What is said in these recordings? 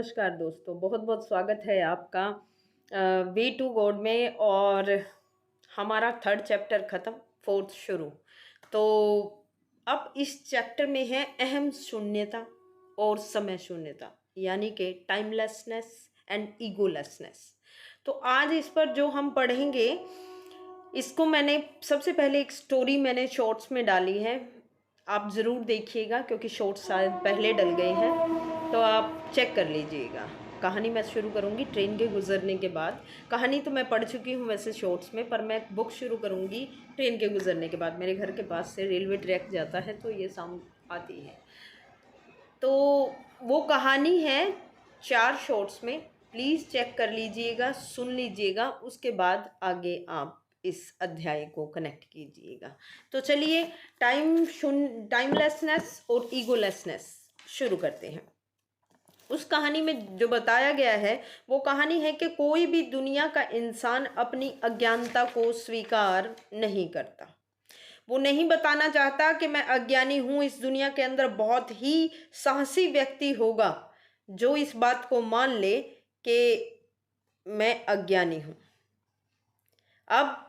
नमस्कार दोस्तों, बहुत बहुत स्वागत है आपका वे टू गॉड में। और हमारा थर्ड चैप्टर ख़त्म, फोर्थ शुरू। तो अब इस चैप्टर में है अहम शून्यता और समय शून्यता, यानी कि टाइमलेसनेस एंड ईगोलेसनेस। तो आज इस पर जो हम पढ़ेंगे, इसको मैंने सबसे पहले एक स्टोरी मैंने शॉर्ट्स में डाली है। आप ज़रूर देखिएगा क्योंकि शॉर्ट्स शायद पहले डल गए हैं, तो आप चेक कर लीजिएगा। कहानी मैं शुरू करूंगी ट्रेन के गुजरने के बाद। कहानी तो मैं पढ़ चुकी हूँ वैसे शॉर्ट्स में, पर मैं बुक शुरू करूंगी ट्रेन के गुजरने के बाद। मेरे घर के पास से रेलवे ट्रैक जाता है तो ये साउंड आती है। तो वो कहानी है 4 शॉर्ट्स में। प्लीज़ चेक कर लीजिएगा, सुन लीजिएगा, उसके बाद आगे आप इस अध्याय को कनेक्ट कीजिएगा। तो चलिए टाइमलेसनेस और ईगोलेसनेस शुरू करते हैं। उस कहानी में जो बताया गया है वो कहानी है कि कोई भी दुनिया का इंसान अपनी अज्ञानता को स्वीकार नहीं करता। वो नहीं बताना चाहता कि मैं अज्ञानी हूं। इस दुनिया के अंदर बहुत ही साहसी व्यक्ति होगा जो इस बात को मान ले कि मैं अज्ञानी हूं। अब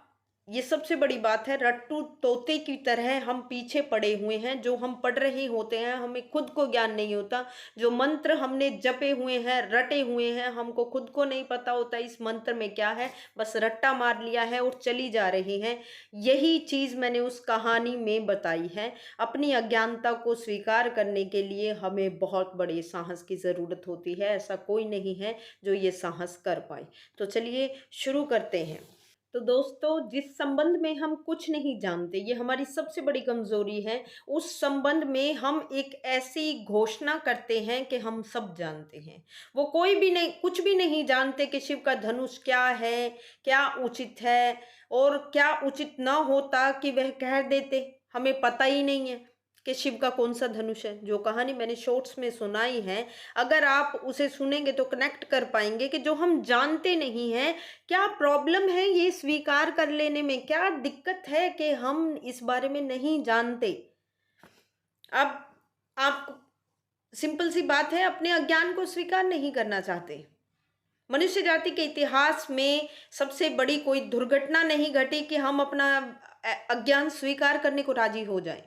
ये सबसे बड़ी बात है, रट्टू तोते की तरह हम पीछे पड़े हुए हैं। जो हम पढ़ रहे होते हैं हमें खुद को ज्ञान नहीं होता। जो मंत्र हमने जपे हुए हैं, रटे हुए हैं, हमको खुद को नहीं पता होता इस मंत्र में क्या है, बस रट्टा मार लिया है और चली जा रही हैं। यही चीज़ मैंने उस कहानी में बताई है। अपनी अज्ञानता को स्वीकार करने के लिए हमें बहुत बड़े साहस की ज़रूरत होती है। ऐसा कोई नहीं है जो ये साहस कर पाए। तो चलिए शुरू करते हैं। तो दोस्तों, जिस संबंध में हम कुछ नहीं जानते, ये हमारी सबसे बड़ी कमजोरी है। उस संबंध में हम एक ऐसी घोषणा करते हैं कि हम सब जानते हैं। वो कोई भी नहीं, कुछ भी नहीं जानते कि शिव का धनुष क्या है, क्या उचित है और क्या उचित ना होता कि वह कह देते। हमें पता ही नहीं है कि शिव का कौन सा धनुष है। जो कहानी मैंने शॉर्ट्स में सुनाई है, अगर आप उसे सुनेंगे तो कनेक्ट कर पाएंगे कि जो हम जानते नहीं हैं, क्या प्रॉब्लम है ये स्वीकार कर लेने में, क्या दिक्कत है कि हम इस बारे में नहीं जानते। अब आप, सिंपल सी बात है, अपने अज्ञान को स्वीकार नहीं करना चाहते। मनुष्य जाति के इतिहास में सबसे बड़ी कोई दुर्घटना नहीं घटी कि हम अपना अज्ञान स्वीकार करने को राजी हो जाएं।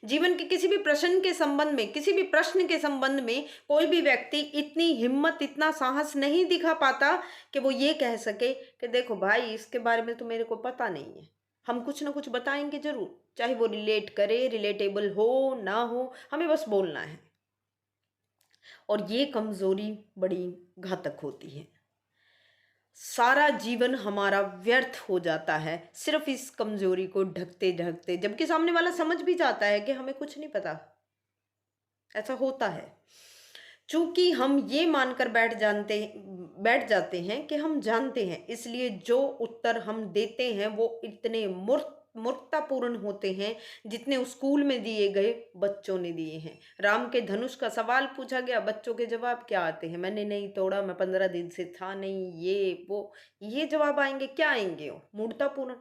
जीवन के किसी भी प्रश्न के संबंध में, किसी भी प्रश्न के संबंध में कोई भी व्यक्ति इतनी हिम्मत, इतना साहस नहीं दिखा पाता कि वो ये कह सके कि देखो भाई, इसके बारे में तो मेरे को पता नहीं है। हम कुछ ना कुछ बताएंगे जरूर, चाहे वो रिलेट करे, रिलेटेबल हो ना हो, हमें बस बोलना है। और ये कमजोरी बड़ी घातक होती है। सारा जीवन हमारा व्यर्थ हो जाता है सिर्फ इस कमजोरी को ढकते ढकते, जबकि सामने वाला समझ भी जाता है कि हमें कुछ नहीं पता। ऐसा होता है चूंकि हम ये मानकर बैठ जाते हैं कि हम जानते हैं, इसलिए जो उत्तर हम देते हैं वो इतने मूर्खतापूर्ण होते हैं जितने स्कूल में दिए गए बच्चों ने दिए हैं। राम के धनुष का सवाल पूछा गया, बच्चों के जवाब क्या आते हैं? मैंने नहीं तोड़ा, मैं 15 दिन से था नहीं, ये वो, ये जवाब आएंगे। क्या आएंगे? वो मूर्खतापूर्ण।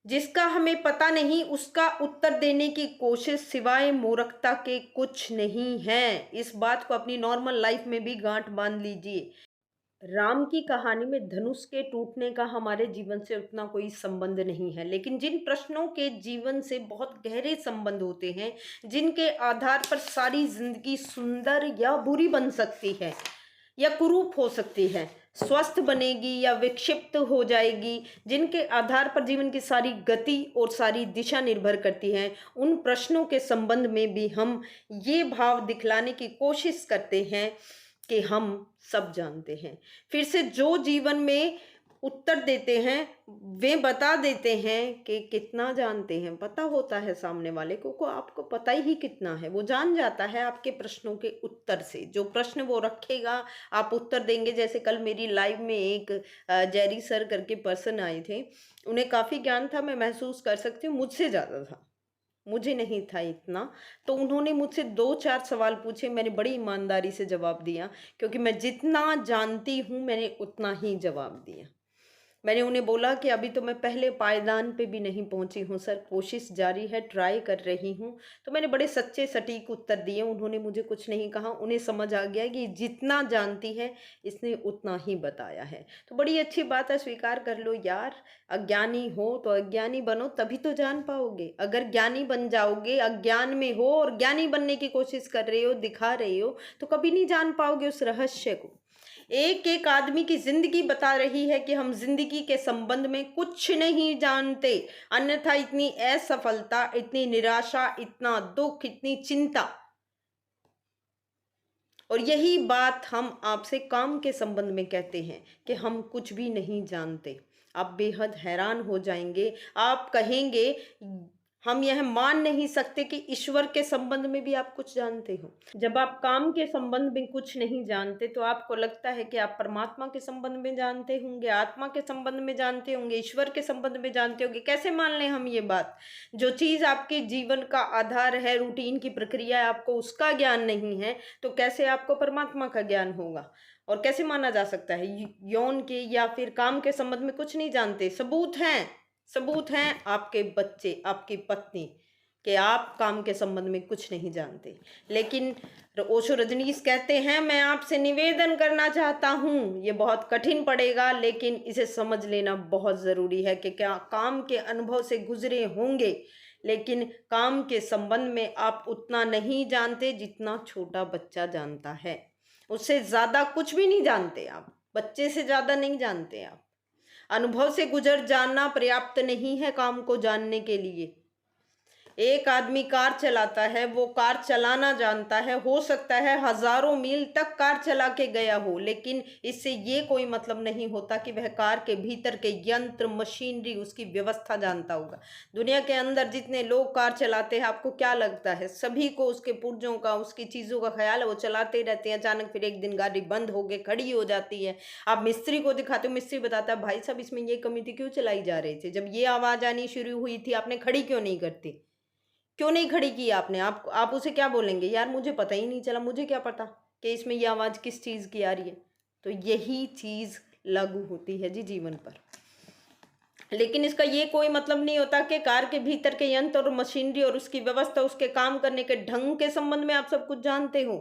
जिसका हमें पता नहीं उसका उत्तर देने की कोशिश सिवाय मूर्खता के कुछ नहीं है। इस बात को अपनी नॉर्मल लाइफ में भी गांठ बांध लीजिए। राम की कहानी में धनुष के टूटने का हमारे जीवन से उतना कोई संबंध नहीं है, लेकिन जिन प्रश्नों के जीवन से बहुत गहरे संबंध होते हैं, जिनके आधार पर सारी जिंदगी सुंदर या बुरी बन सकती है या कुरूप हो सकती है, स्वस्थ बनेगी या विक्षिप्त हो जाएगी, जिनके आधार पर जीवन की सारी गति और सारी दिशा निर्भर करती है, उन प्रश्नों के संबंध में भी हम ये भाव दिखलाने की कोशिश करते हैं कि हम सब जानते हैं। फिर से जो जीवन में उत्तर देते हैं वे बता देते हैं कि कितना जानते हैं। पता होता है सामने वाले को आपको पता ही कितना है। वो जान जाता है आपके प्रश्नों के उत्तर से। जो प्रश्न वो रखेगा आप उत्तर देंगे। जैसे कल मेरी लाइव में एक जेरी सर करके पर्सन आए थे, उन्हें काफ़ी ज्ञान था, मैं महसूस कर सकती हूँ, मुझसे ज़्यादा था, मुझे नहीं था इतना। तो उन्होंने मुझसे 2-4 सवाल पूछे, मैंने बड़ी ईमानदारी से जवाब दिया, क्योंकि मैं जितना जानती हूँ मैंने उतना ही जवाब दिया। मैंने उन्हें बोला कि अभी तो मैं पहले पायदान पे भी नहीं पहुंची हूँ सर, कोशिश जारी है, ट्राई कर रही हूँ। तो मैंने बड़े सच्चे सटीक उत्तर दिए। उन्होंने मुझे कुछ नहीं कहा। उन्हें समझ आ गया कि जितना जानती है इसने उतना ही बताया है। तो बड़ी अच्छी बात है, स्वीकार कर लो यार। अज्ञानी हो तो अज्ञानी बनो, तभी तो जान पाओगे। अगर ज्ञानी बन जाओगे, अज्ञान में हो और ज्ञानी बनने की कोशिश कर रहे हो, दिखा रहे हो, तो कभी नहीं जान पाओगे उस रहस्य को। एक एक आदमी की जिंदगी बता रही है कि हम जिंदगी के संबंध में कुछ नहीं जानते, अन्यथा इतनी असफलता, इतनी निराशा, इतना दुख, इतनी चिंता। और यही बात हम आपसे काम के संबंध में कहते हैं कि हम कुछ भी नहीं जानते। आप बेहद हैरान हो जाएंगे। आप कहेंगे हम यह मान नहीं सकते कि ईश्वर के संबंध में भी आप कुछ जानते हो। जब आप काम के संबंध में कुछ नहीं जानते तो आपको लगता है कि आप परमात्मा के संबंध में जानते होंगे, आत्मा के संबंध में जानते होंगे, ईश्वर के संबंध में जानते होंगे। कैसे मान लें हम ये बात? जो चीज़ आपके जीवन का आधार है, रूटीन की प्रक्रिया है, आपको उसका ज्ञान नहीं है, तो कैसे आपको परमात्मा का ज्ञान होगा? और कैसे माना जा सकता है? यौन के या फिर काम के संबंध में कुछ नहीं जानते। सबूत हैं आपके बच्चे, आपकी पत्नी, कि आप काम के संबंध में कुछ नहीं जानते। लेकिन ओशो रजनीश कहते हैं, मैं आपसे निवेदन करना चाहता हूँ, ये बहुत कठिन पड़ेगा लेकिन इसे समझ लेना बहुत ज़रूरी है कि क्या काम के अनुभव से गुजरे होंगे, लेकिन काम के संबंध में आप उतना नहीं जानते जितना छोटा बच्चा जानता है। उससे ज़्यादा कुछ भी नहीं जानते आप, बच्चे से ज़्यादा नहीं जानते आप। अनुभव से गुजर जाना पर्याप्त नहीं है काम को जानने के लिए। एक आदमी कार चलाता है, वो कार चलाना जानता है, हो सकता है हजारों मील तक कार चला के गया हो, लेकिन इससे ये कोई मतलब नहीं होता कि वह कार के भीतर के यंत्र, मशीनरी, उसकी व्यवस्था जानता होगा। दुनिया के अंदर जितने लोग कार चलाते हैं, आपको क्या लगता है सभी को उसके पुर्जों का, उसकी चीज़ों का ख्याल है? वो चलाते रहते हैं, अचानक फिर एक दिन गाड़ी बंद हो के खड़ी हो जाती है। आप मिस्त्री को दिखाते हो, मिस्त्री बताता है भाई साहब इसमें ये कमी थी, क्यों चलाई जा रही थी, जब ये आवाज़ आनी शुरू हुई थी आपने खड़ी क्यों नहीं करती, क्यों नहीं खड़ी की आपने? आप उसे क्या बोलेंगे? यार मुझे पता ही नहीं चला, मुझे क्या पता कि इसमें ये आवाज़ किस चीज़ की आ रही है। तो यही चीज़ लागू होती है जी जीवन पर। लेकिन इसका ये कोई मतलब नहीं होता कि कार के भीतर के यंत्र और मशीनरी और उसकी व्यवस्था, उसके काम करने के ढंग के संबंध में आप सब कुछ जानते हो।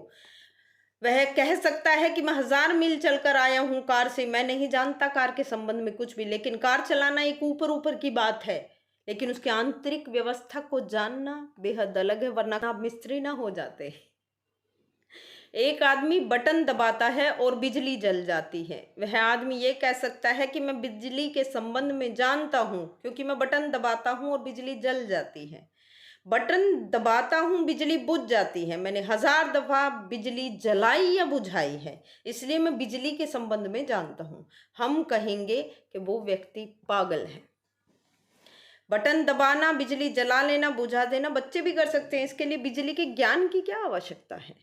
वह कह सकता है कि मैं 1000 मील चलकर आया हूँ कार से, मैं नहीं जानता कार के संबंध में कुछ भी। लेकिन कार चलाना एक ऊपर ऊपर की बात है, लेकिन उसकी आंतरिक व्यवस्था को जानना बेहद अलग है, वरना आप मिस्त्री ना हो जाते। एक आदमी बटन दबाता है और बिजली जल जाती है। वह आदमी ये कह सकता है कि मैं बिजली के संबंध में जानता हूँ क्योंकि मैं बटन दबाता हूँ और बिजली जल जाती है। बटन दबाता हूँ, बिजली बुझ जाती है। मैंने 1000 दफा बिजली जलाई या बुझाई है, इसलिए मैं बिजली के संबंध में जानता हूँ। हम कहेंगे कि वो व्यक्ति पागल है। बटन दबाना, बिजली जला लेना, बुझा देना बच्चे भी कर सकते हैं। इसके लिए बिजली के ज्ञान की क्या आवश्यकता है?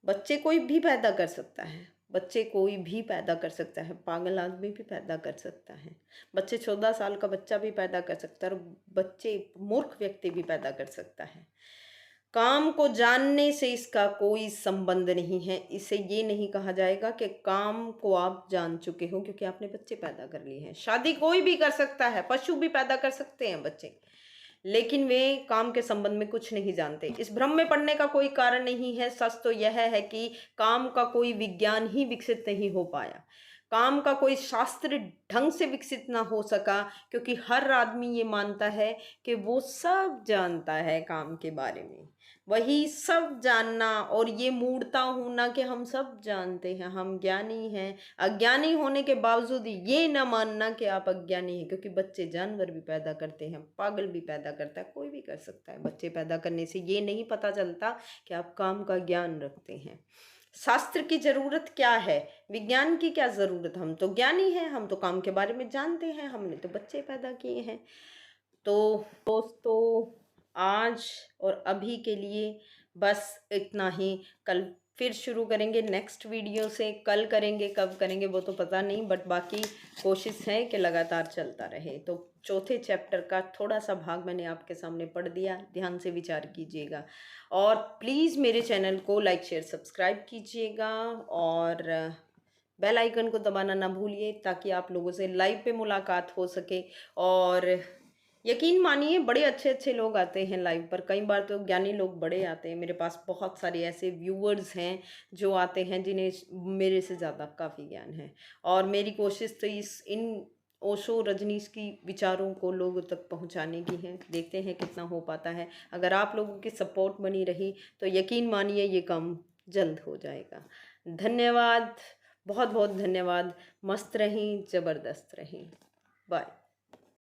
बच्चे कोई भी पैदा कर सकता है, बच्चे कोई भी पैदा कर सकता है, पागल आदमी भी पैदा कर सकता है, बच्चे 14 साल का बच्चा भी पैदा कर सकता है, और बच्चे मूर्ख व्यक्ति भी पैदा कर सकता है। काम को जानने से इसका कोई संबंध नहीं है। इसे ये नहीं कहा जाएगा कि काम को आप जान चुके हो क्योंकि आपने बच्चे पैदा कर लिए हैं। शादी कोई भी कर सकता है, पशु भी पैदा कर सकते हैं बच्चे, लेकिन वे काम के संबंध में कुछ नहीं जानते। इस भ्रम में पड़ने का कोई कारण नहीं है। सच तो यह है कि काम का कोई विज्ञान ही विकसित नहीं हो पाया, काम का कोई शास्त्र ढंग से विकसित ना हो सका, क्योंकि हर आदमी ये मानता है कि वो सब जानता है काम के बारे में। वही सब जानना और ये मूढ़ता होना कि हम सब जानते हैं, हम ज्ञानी हैं, अज्ञानी होने के बावजूद ये ना मानना कि आप अज्ञानी हैं। क्योंकि बच्चे जानवर भी पैदा करते हैं, पागल भी पैदा करता है, कोई भी कर सकता है। बच्चे पैदा करने से ये नहीं पता चलता कि आप काम का ज्ञान रखते हैं। शास्त्र की जरूरत क्या है, विज्ञान की क्या जरूरत? हम तो ज्ञानी हैं, हम तो काम के बारे में जानते हैं, हमने तो बच्चे पैदा किए हैं। तो दोस्तों आज और अभी के लिए बस इतना ही। कल फिर शुरू करेंगे नेक्स्ट वीडियो से। कल करेंगे, कब करेंगे वो तो पता नहीं, बट बाकी कोशिश है कि लगातार चलता रहे। तो चौथे चैप्टर का थोड़ा सा भाग मैंने आपके सामने पढ़ दिया, ध्यान से विचार कीजिएगा। और प्लीज़ मेरे चैनल को लाइक शेयर सब्सक्राइब कीजिएगा और बेल आइकन को दबाना ना भूलिए ताकि आप लोगों से लाइव पे मुलाकात हो सके। और यकीन मानिए बड़े अच्छे अच्छे लोग आते हैं लाइव पर, कई बार तो ज्ञानी लोग बड़े आते हैं। मेरे पास बहुत सारे ऐसे व्यूअर्स हैं जो आते हैं जिन्हें मेरे से ज़्यादा काफ़ी ज्ञान है। और मेरी कोशिश तो इन ओशो रजनीश की विचारों को लोगों तक पहुंचाने की है। देखते हैं कितना हो पाता है। अगर आप लोगों की सपोर्ट बनी रही तो यकीन मानिए ये काम जल्द हो जाएगा। धन्यवाद, बहुत बहुत धन्यवाद। मस्त रहें, ज़बरदस्त रहें। बाय।